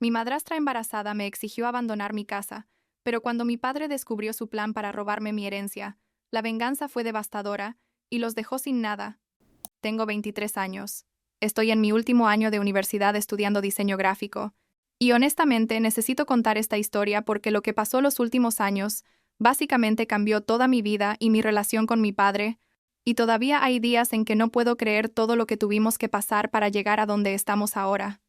Mi madrastra embarazada me exigió abandonar mi casa, pero cuando mi padre descubrió su plan para robarme mi herencia, la venganza fue devastadora y los dejó sin nada. Tengo 23 años. Estoy en mi último año de universidad estudiando diseño gráfico. Y honestamente necesito contar esta historia porque lo que pasó los últimos años básicamente cambió toda mi vida y mi relación con mi padre, y todavía hay días en que no puedo creer todo lo que tuvimos que pasar para llegar a donde estamos ahora.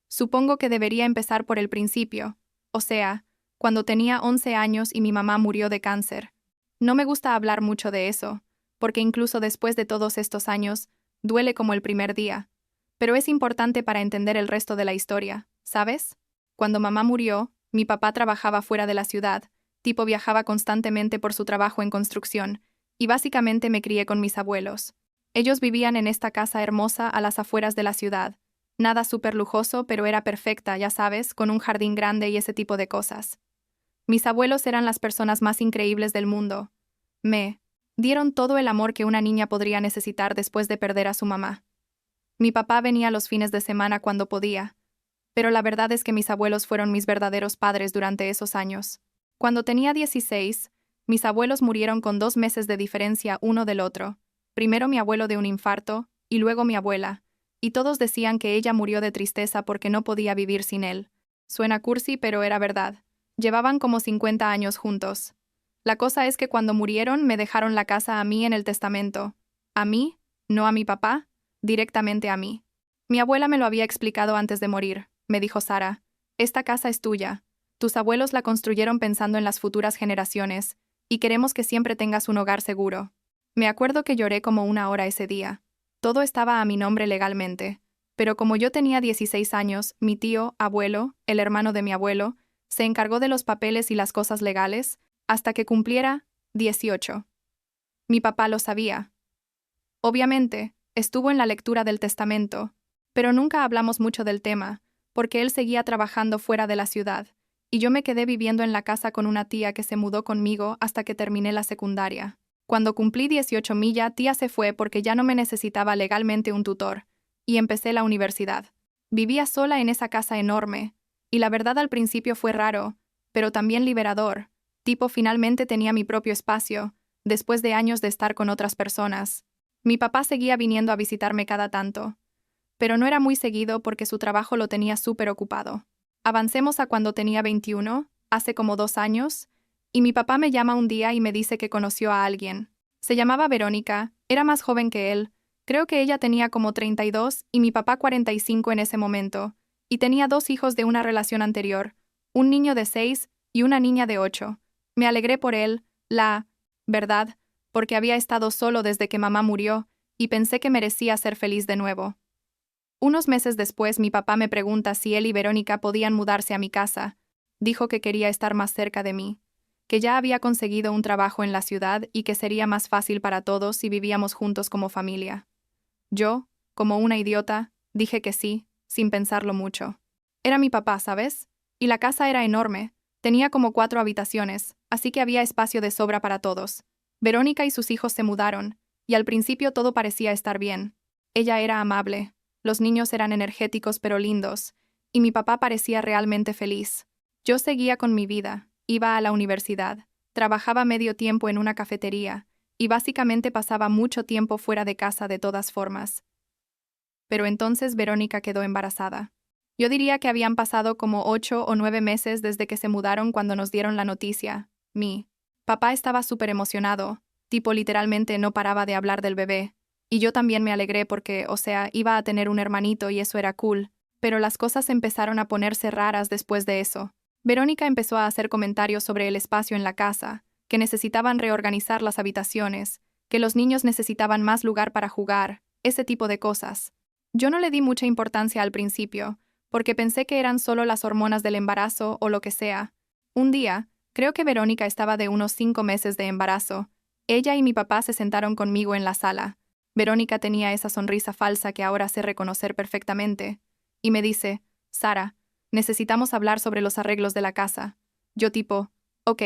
Supongo que debería empezar por el principio, o sea, cuando tenía 11 años y mi mamá murió de cáncer. No me gusta hablar mucho de eso, porque incluso después de todos estos años, duele como el primer día. Pero es importante para entender el resto de la historia, ¿sabes? Cuando mamá murió, mi papá trabajaba fuera de la ciudad, tipo viajaba constantemente por su trabajo en construcción, y básicamente me crié con mis abuelos. Ellos vivían en esta casa hermosa a las afueras de la ciudad. Nada súper lujoso, pero era perfecta, ya sabes, con un jardín grande y ese tipo de cosas. Mis abuelos eran las personas más increíbles del mundo. Me dieron todo el amor que una niña podría necesitar después de perder a su mamá. Mi papá venía los fines de semana cuando podía, pero la verdad es que mis abuelos fueron mis verdaderos padres durante esos años. Cuando tenía 16, mis abuelos murieron con 2 meses de diferencia uno del otro. Primero mi abuelo de un infarto, y luego mi abuela, y todos decían que ella murió de tristeza porque no podía vivir sin él. Suena cursi, pero era verdad. Llevaban como 50 años juntos. La cosa es que cuando murieron me dejaron la casa a mí en el testamento. A mí, no a mi papá, directamente a mí. Mi abuela me lo había explicado antes de morir, me dijo Sara. Esta casa es tuya. Tus abuelos la construyeron pensando en las futuras generaciones, y queremos que siempre tengas un hogar seguro. Me acuerdo que lloré como una hora ese día. Todo estaba a mi nombre legalmente, pero como yo tenía 16 años, mi tío, abuelo, el hermano de mi abuelo, se encargó de los papeles y las cosas legales, hasta que cumpliera 18. Mi papá lo sabía. Obviamente, estuvo en la lectura del testamento, pero nunca hablamos mucho del tema, porque él seguía trabajando fuera de la ciudad, y yo me quedé viviendo en la casa con una tía que se mudó conmigo hasta que terminé la secundaria. Cuando cumplí 18 tía se fue porque ya no me necesitaba legalmente un tutor, y empecé la universidad. Vivía sola en esa casa enorme, y la verdad al principio fue raro, pero también liberador, tipo finalmente tenía mi propio espacio, después de años de estar con otras personas. Mi papá seguía viniendo a visitarme cada tanto, pero no era muy seguido porque su trabajo lo tenía súper ocupado. Avancemos a cuando tenía 21, hace como 2 años, y mi papá me llama un día y me dice que conoció a alguien. Se llamaba Verónica, era más joven que él, creo que ella tenía como 32 y mi papá 45 en ese momento, y tenía 2 hijos de una relación anterior, un niño de 6 y una niña de 8. Me alegré por él, verdad, porque había estado solo desde que mamá murió, y pensé que merecía ser feliz de nuevo. Unos meses después mi papá me pregunta si él y Verónica podían mudarse a mi casa. Dijo que quería estar más cerca de mí, que ya había conseguido un trabajo en la ciudad y que sería más fácil para todos si vivíamos juntos como familia. Yo, como una idiota, dije que sí, sin pensarlo mucho. Era mi papá, ¿sabes? Y la casa era enorme, tenía como 4 habitaciones, así que había espacio de sobra para todos. Verónica y sus hijos se mudaron, y al principio todo parecía estar bien. Ella era amable, los niños eran energéticos pero lindos, y mi papá parecía realmente feliz. Yo seguía con mi vida, iba a la universidad, trabajaba medio tiempo en una cafetería, y básicamente pasaba mucho tiempo fuera de casa de todas formas. Pero entonces Verónica quedó embarazada. Yo diría que habían pasado como 8 o 9 meses desde que se mudaron cuando nos dieron la noticia. Mi papá estaba súper emocionado, tipo literalmente no paraba de hablar del bebé. Y yo también me alegré porque, o sea, iba a tener un hermanito y eso era cool. Pero las cosas empezaron a ponerse raras después de eso. Verónica empezó a hacer comentarios sobre el espacio en la casa, que necesitaban reorganizar las habitaciones, que los niños necesitaban más lugar para jugar, ese tipo de cosas. Yo no le di mucha importancia al principio, porque pensé que eran solo las hormonas del embarazo o lo que sea. Un día, creo que Verónica estaba de unos 5 meses de embarazo. Ella y mi papá se sentaron conmigo en la sala. Verónica tenía esa sonrisa falsa que ahora sé reconocer perfectamente, y me dice, Sara, necesitamos hablar sobre los arreglos de la casa. Yo tipo, ok,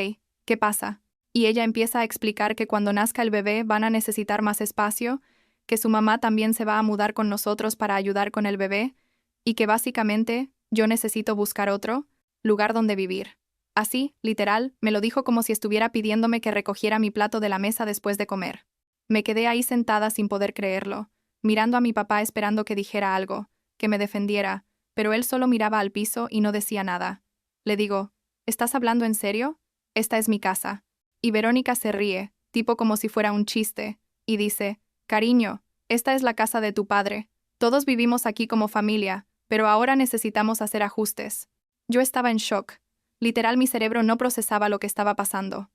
¿qué pasa? Y ella empieza a explicar que cuando nazca el bebé van a necesitar más espacio, que su mamá también se va a mudar con nosotros para ayudar con el bebé, y que básicamente Yo necesito buscar otro lugar donde vivir. Así, literal, me lo dijo como si estuviera pidiéndome que recogiera mi plato de la mesa después de comer. Me quedé ahí sentada sin poder creerlo, mirando a mi papá esperando que dijera algo, que me defendiera, pero él solo miraba al piso y no decía nada. Le digo, ¿estás hablando en serio? Esta es mi casa. Y Verónica se ríe, tipo como si fuera un chiste, y dice, cariño, esta es la casa de tu padre. Todos vivimos aquí como familia, pero ahora necesitamos hacer ajustes. Yo estaba en shock. Literal, mi cerebro no procesaba lo que estaba pasando.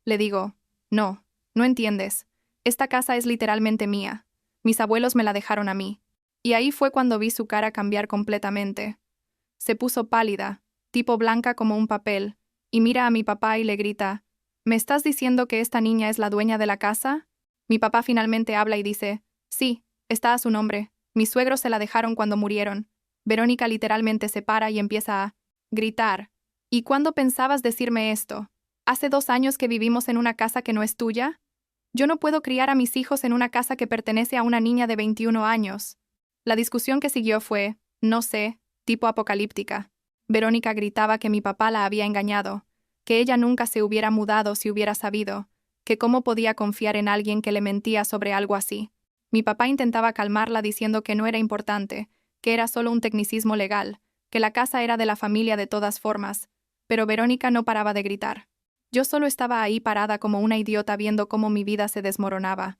Le digo, no, no entiendes. Esta casa es literalmente mía. Mis abuelos me la dejaron a mí. Y ahí fue cuando vi su cara cambiar completamente. Se puso pálida, tipo blanca como un papel, y mira a mi papá y le grita, ¿me estás diciendo que esta niña es la dueña de la casa? Mi papá finalmente habla y dice, sí, está a su nombre. Mis suegros se la dejaron cuando murieron. Verónica literalmente se para y empieza a gritar. ¿Y cuándo pensabas decirme esto? ¿Hace 2 años que vivimos en una casa que no es tuya? Yo no puedo criar a mis hijos en una casa que pertenece a una niña de 21 años. La discusión que siguió fue, no sé, tipo apocalíptica. Verónica gritaba que mi papá la había engañado, que ella nunca se hubiera mudado si hubiera sabido, que cómo podía confiar en alguien que le mentía sobre algo así. Mi papá intentaba calmarla diciendo que no era importante, que era solo un tecnicismo legal, que la casa era de la familia de todas formas, pero Verónica no paraba de gritar. Yo solo estaba ahí parada como una idiota viendo cómo mi vida se desmoronaba.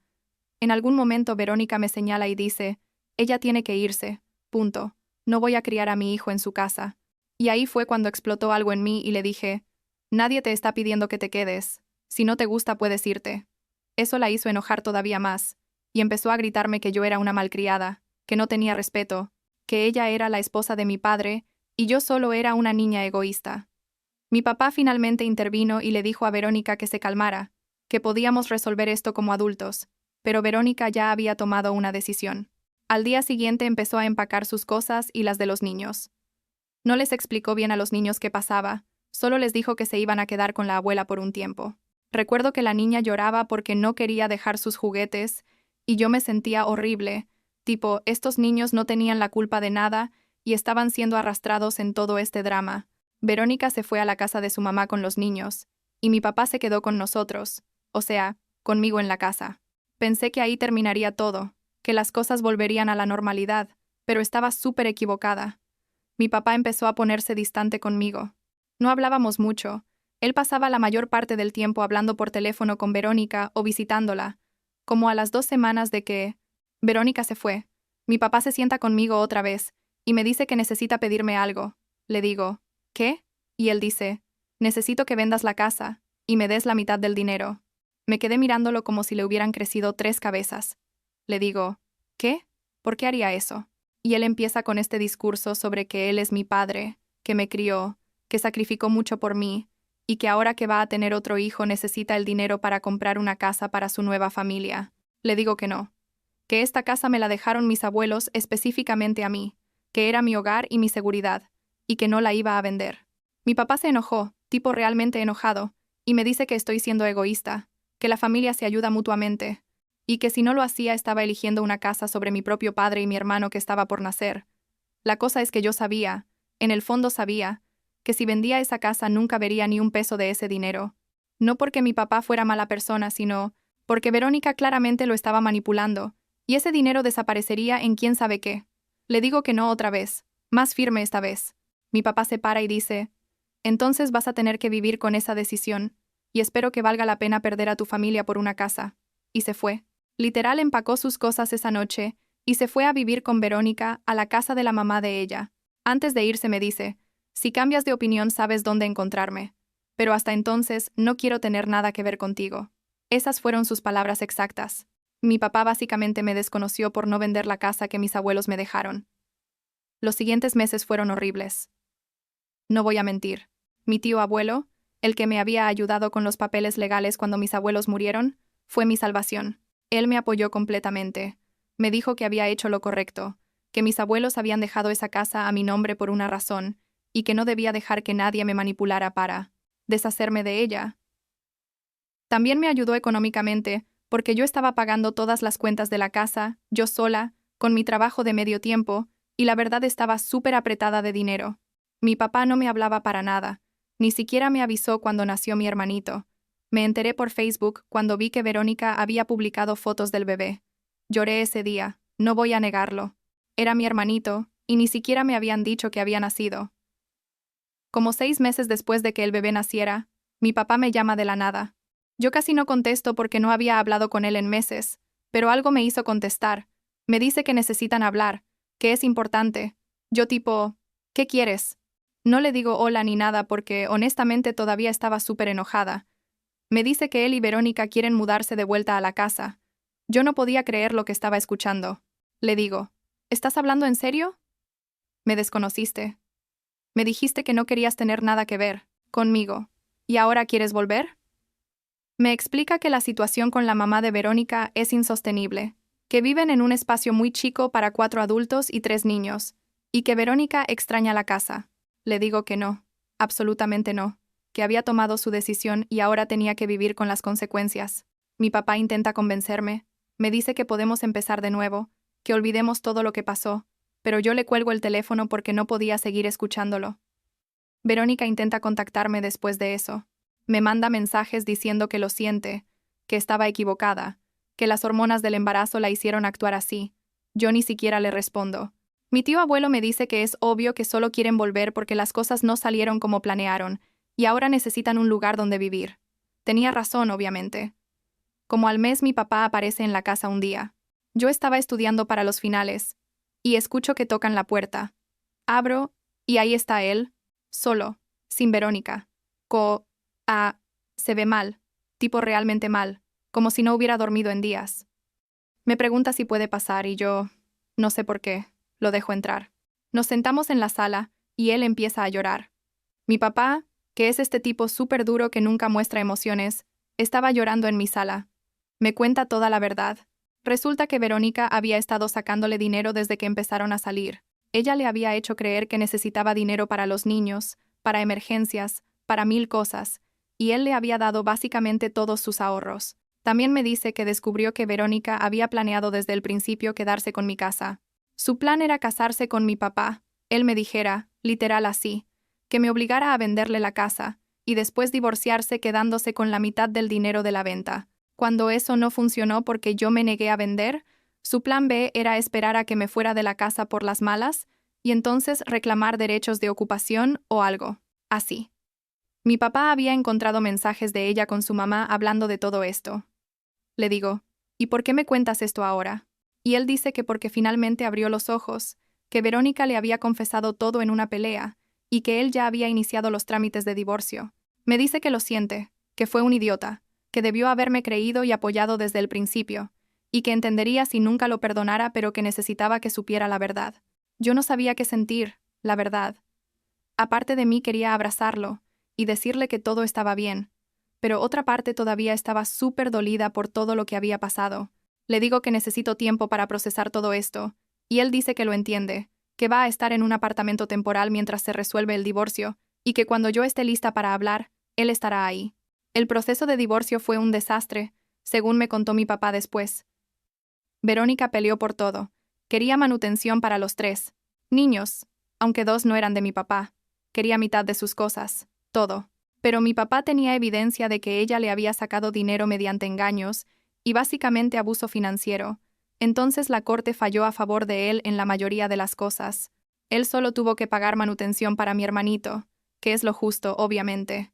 En algún momento Verónica me señala y dice, ella tiene que irse, punto. No voy a criar a mi hijo en su casa. Y ahí fue cuando explotó algo en mí y le dije, nadie te está pidiendo que te quedes. Si no te gusta puedes irte. Eso la hizo enojar todavía más, y empezó a gritarme que yo era una malcriada, que no tenía respeto, que ella era la esposa de mi padre, y yo solo era una niña egoísta. Mi papá finalmente intervino y le dijo a Verónica que se calmara, que podíamos resolver esto como adultos, pero Verónica ya había tomado una decisión. Al día siguiente empezó a empacar sus cosas y las de los niños. No les explicó bien a los niños qué pasaba, solo les dijo que se iban a quedar con la abuela por un tiempo. Recuerdo que la niña lloraba porque no quería dejar sus juguetes, y yo me sentía horrible, tipo, estos niños no tenían la culpa de nada y estaban siendo arrastrados en todo este drama. Verónica se fue a la casa de su mamá con los niños, y mi papá se quedó con nosotros, o sea, conmigo en la casa. Pensé que ahí terminaría todo, que las cosas volverían a la normalidad, pero estaba súper equivocada. Mi papá empezó a ponerse distante conmigo. No hablábamos mucho. Él pasaba la mayor parte del tiempo hablando por teléfono con Verónica o visitándola. Como a las 2 semanas de que Verónica se fue, mi papá se sienta conmigo otra vez y me dice que necesita pedirme algo. Le digo, ¿qué? Y él dice, necesito que vendas la casa y me des la mitad del dinero. Me quedé mirándolo como si le hubieran crecido 3 cabezas. Le digo, ¿qué? ¿Por qué haría eso? Y él empieza con este discurso sobre que él es mi padre, que me crió, que sacrificó mucho por mí, y que ahora que va a tener otro hijo necesita el dinero para comprar una casa para su nueva familia. Le digo que no. Que esta casa me la dejaron mis abuelos específicamente a mí, que era mi hogar y mi seguridad, y que no la iba a vender. Mi papá se enojó, tipo realmente enojado, y me dice que estoy siendo egoísta, que la familia se ayuda mutuamente, y que si no lo hacía estaba eligiendo una casa sobre mi propio padre y mi hermano que estaba por nacer. La cosa es que yo sabía, en el fondo sabía, que si vendía esa casa nunca vería ni un peso de ese dinero. No porque mi papá fuera mala persona, sino porque Verónica claramente lo estaba manipulando, y ese dinero desaparecería en quién sabe qué. Le digo que no otra vez, más firme esta vez. Mi papá se para y dice, entonces vas a tener que vivir con esa decisión, y espero que valga la pena perder a tu familia por una casa. Y se fue. Literal empacó sus cosas esa noche, y se fue a vivir con Verónica a la casa de la mamá de ella. Antes de irse me dice, si cambias de opinión sabes dónde encontrarme. Pero hasta entonces no quiero tener nada que ver contigo. Esas fueron sus palabras exactas. Mi papá básicamente me desconoció por no vender la casa que mis abuelos me dejaron. Los siguientes meses fueron horribles. No voy a mentir. Mi tío abuelo, el que me había ayudado con los papeles legales cuando mis abuelos murieron, fue mi salvación. Él me apoyó completamente. Me dijo que había hecho lo correcto, que mis abuelos habían dejado esa casa a mi nombre por una razón, y que no debía dejar que nadie me manipulara para deshacerme de ella. También me ayudó económicamente, porque yo estaba pagando todas las cuentas de la casa, yo sola, con mi trabajo de medio tiempo, y la verdad estaba súper apretada de dinero. Mi papá no me hablaba para nada, ni siquiera me avisó cuando nació mi hermanito. Me enteré por Facebook cuando vi que Verónica había publicado fotos del bebé. Lloré ese día, no voy a negarlo. Era mi hermanito, y ni siquiera me habían dicho que había nacido. Como 6 meses después de que el bebé naciera, mi papá me llama de la nada. Yo casi no contesto porque no había hablado con él en meses, pero algo me hizo contestar. Me dice que necesitan hablar, que es importante. Yo tipo, ¿qué quieres? No le digo hola ni nada porque honestamente todavía estaba súper enojada. Me dice que él y Verónica quieren mudarse de vuelta a la casa. Yo no podía creer lo que estaba escuchando. Le digo, ¿estás hablando en serio? Me desconociste. Me dijiste que no querías tener nada que ver conmigo. ¿Y ahora quieres volver? Me explica que la situación con la mamá de Verónica es insostenible, que viven en un espacio muy chico para 4 adultos y 3 niños, y que Verónica extraña la casa. Le digo que no, absolutamente no, que había tomado su decisión y ahora tenía que vivir con las consecuencias. Mi papá intenta convencerme, me dice que podemos empezar de nuevo, que olvidemos todo lo que pasó, pero yo le cuelgo el teléfono porque no podía seguir escuchándolo. Verónica intenta contactarme después de eso. Me manda mensajes diciendo que lo siente, que estaba equivocada, que las hormonas del embarazo la hicieron actuar así. Yo ni siquiera le respondo. Mi tío abuelo me dice que es obvio que solo quieren volver porque las cosas no salieron como planearon, y ahora necesitan un lugar donde vivir. Tenía razón, obviamente. Como al mes mi papá aparece en la casa un día. Yo estaba estudiando para los finales, y escucho que tocan la puerta. Abro, y ahí está él, solo, sin Verónica. Se ve mal, tipo realmente mal, como si no hubiera dormido en días. Me pregunta si puede pasar y yo, no sé por qué, lo dejo entrar. Nos sentamos en la sala y él empieza a llorar. Mi papá, que es este tipo súper duro que nunca muestra emociones, estaba llorando en mi sala. Me cuenta toda la verdad. Resulta que Verónica había estado sacándole dinero desde que empezaron a salir. Ella le había hecho creer que necesitaba dinero para los niños, para emergencias, para 1000 cosas, y él le había dado básicamente todos sus ahorros. También me dice que descubrió que Verónica había planeado desde el principio quedarse con mi casa. Su plan era casarse con mi papá. Él me dijera, literal así, que me obligara a venderle la casa, y después divorciarse quedándose con la mitad del dinero de la venta. Cuando eso no funcionó porque yo me negué a vender, su plan B era esperar a que me fuera de la casa por las malas, y entonces reclamar derechos de ocupación o algo así. Mi papá había encontrado mensajes de ella con su mamá hablando de todo esto. Le digo, ¿y por qué me cuentas esto ahora? Y él dice que porque finalmente abrió los ojos, que Verónica le había confesado todo en una pelea, y que él ya había iniciado los trámites de divorcio. Me dice que lo siente, que fue un idiota, que debió haberme creído y apoyado desde el principio, y que entendería si nunca lo perdonara pero que necesitaba que supiera la verdad. Yo no sabía qué sentir, la verdad. Aparte de mí quería abrazarlo, y decirle que todo estaba bien, pero otra parte todavía estaba súper dolida por todo lo que había pasado. Le digo que necesito tiempo para procesar todo esto, y él dice que lo entiende, que va a estar en un apartamento temporal mientras se resuelve el divorcio, y que cuando yo esté lista para hablar, él estará ahí. El proceso de divorcio fue un desastre, según me contó mi papá después. Verónica peleó por todo. Quería manutención para los 3 niños, aunque 2 no eran de mi papá. Quería mitad de sus cosas, todo. Pero mi papá tenía evidencia de que ella le había sacado dinero mediante engaños y básicamente abuso financiero. Entonces la corte falló a favor de él en la mayoría de las cosas. Él solo tuvo que pagar manutención para mi hermanito, que es lo justo, obviamente.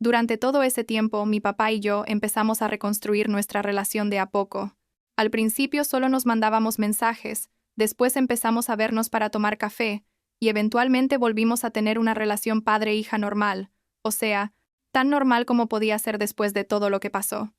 Durante todo ese tiempo, mi papá y yo empezamos a reconstruir nuestra relación de a poco. Al principio solo nos mandábamos mensajes, después empezamos a vernos para tomar café, y eventualmente volvimos a tener una relación padre-hija normal, o sea, tan normal como podía ser después de todo lo que pasó.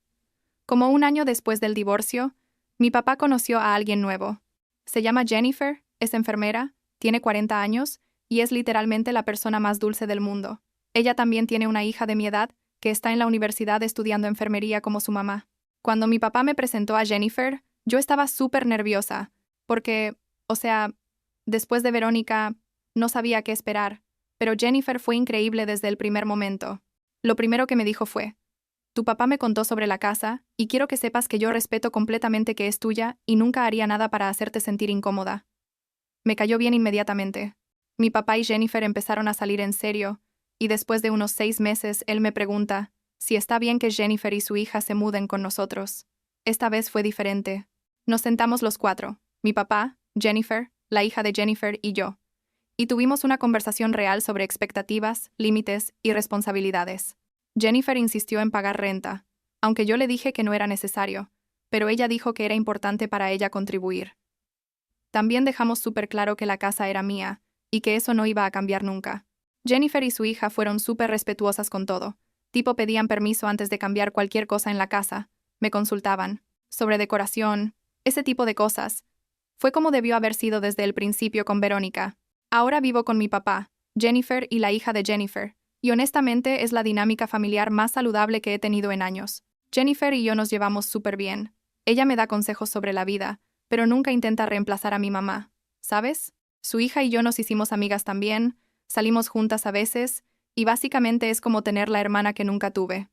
Como un año después del divorcio, mi papá conoció a alguien nuevo. Se llama Jennifer, es enfermera, tiene 40 años, y es literalmente la persona más dulce del mundo. Ella también tiene una hija de mi edad, que está en la universidad estudiando enfermería como su mamá. Cuando mi papá me presentó a Jennifer, yo estaba súper nerviosa, porque, después de Verónica, no sabía qué esperar, pero Jennifer fue increíble desde el primer momento. Lo primero que me dijo fue, tu papá me contó sobre la casa, y quiero que sepas que yo respeto completamente que es tuya y nunca haría nada para hacerte sentir incómoda. Me cayó bien inmediatamente. Mi papá y Jennifer empezaron a salir en serio, y después de unos 6 meses él me pregunta si está bien que Jennifer y su hija se muden con nosotros. Esta vez fue diferente. Nos sentamos los cuatro, mi papá, Jennifer, la hija de Jennifer y yo, y tuvimos una conversación real sobre expectativas, límites y responsabilidades. Jennifer insistió en pagar renta, aunque yo le dije que no era necesario, pero ella dijo que era importante para ella contribuir. También dejamos súper claro que la casa era mía, y que eso no iba a cambiar nunca. Jennifer y su hija fueron súper respetuosas con todo. Tipo pedían permiso antes de cambiar cualquier cosa en la casa, me consultaban sobre decoración, ese tipo de cosas. Fue como debió haber sido desde el principio con Verónica. Ahora vivo con mi papá, Jennifer y la hija de Jennifer, y honestamente es la dinámica familiar más saludable que he tenido en años. Jennifer y yo nos llevamos súper bien. Ella me da consejos sobre la vida, pero nunca intenta reemplazar a mi mamá, ¿sabes? Su hija y yo nos hicimos amigas también, salimos juntas a veces, y básicamente es como tener la hermana que nunca tuve.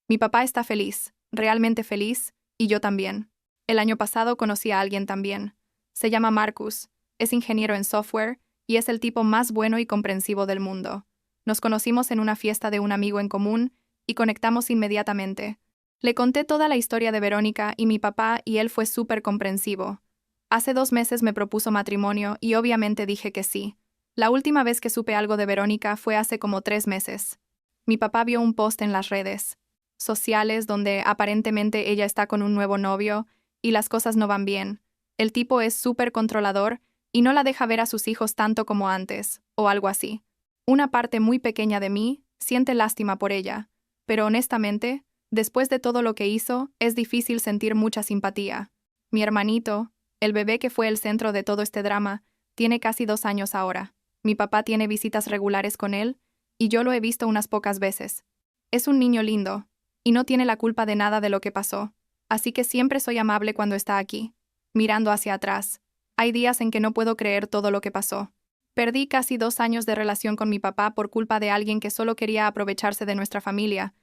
Mi papá está feliz, realmente feliz, y yo también. El año pasado conocí a alguien también. Se llama Marcus, es ingeniero en software, y es el tipo más bueno y comprensivo del mundo. Nos conocimos en una fiesta de un amigo en común, y conectamos inmediatamente. Le conté toda la historia de Verónica y mi papá y él fue súper comprensivo. Hace 2 meses me propuso matrimonio y obviamente dije que sí. La última vez que supe algo de Verónica fue hace como 3 meses. Mi papá vio un post en las redes sociales donde aparentemente ella está con un nuevo novio y las cosas no van bien. El tipo es súper controlador y no la deja ver a sus hijos tanto como antes, o algo así. Una parte muy pequeña de mí siente lástima por ella, pero honestamente, después de todo lo que hizo, es difícil sentir mucha simpatía. Mi hermanito, el bebé que fue el centro de todo este drama, tiene casi 2 años ahora. Mi papá tiene visitas regulares con él, y yo lo he visto unas pocas veces. Es un niño lindo, y no tiene la culpa de nada de lo que pasó, así que siempre soy amable cuando está aquí, mirando hacia atrás. Hay días en que no puedo creer todo lo que pasó. Perdí casi 2 años de relación con mi papá por culpa de alguien que solo quería aprovecharse de nuestra familia,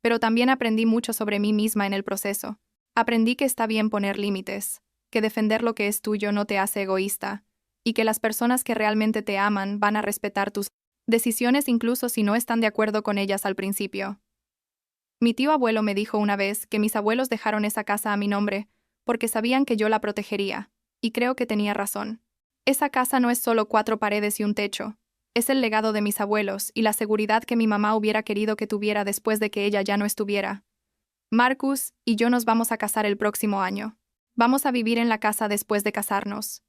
pero también aprendí mucho sobre mí misma en el proceso. Aprendí que está bien poner límites, que defender lo que es tuyo no te hace egoísta, y que las personas que realmente te aman van a respetar tus decisiones incluso si no están de acuerdo con ellas al principio. Mi tío abuelo me dijo una vez que mis abuelos dejaron esa casa a mi nombre porque sabían que yo la protegería, y creo que tenía razón. Esa casa no es solo 4 paredes y un techo, es el legado de mis abuelos y la seguridad que mi mamá hubiera querido que tuviera después de que ella ya no estuviera. Marcus y yo nos vamos a casar el próximo año. Vamos a vivir en la casa después de casarnos.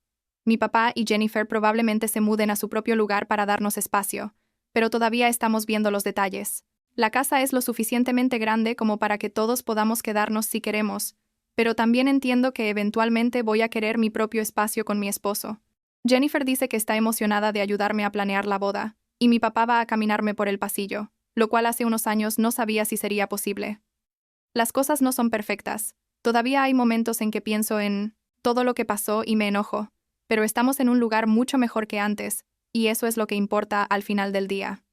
Mi papá y Jennifer probablemente se muden a su propio lugar para darnos espacio, pero todavía estamos viendo los detalles. La casa es lo suficientemente grande como para que todos podamos quedarnos si queremos, pero también entiendo que eventualmente voy a querer mi propio espacio con mi esposo. Jennifer dice que está emocionada de ayudarme a planear la boda, y mi papá va a caminarme por el pasillo, lo cual hace unos años no sabía si sería posible. Las cosas no son perfectas. Todavía hay momentos en que pienso en todo lo que pasó y me enojo, pero estamos en un lugar mucho mejor que antes, y eso es lo que importa al final del día.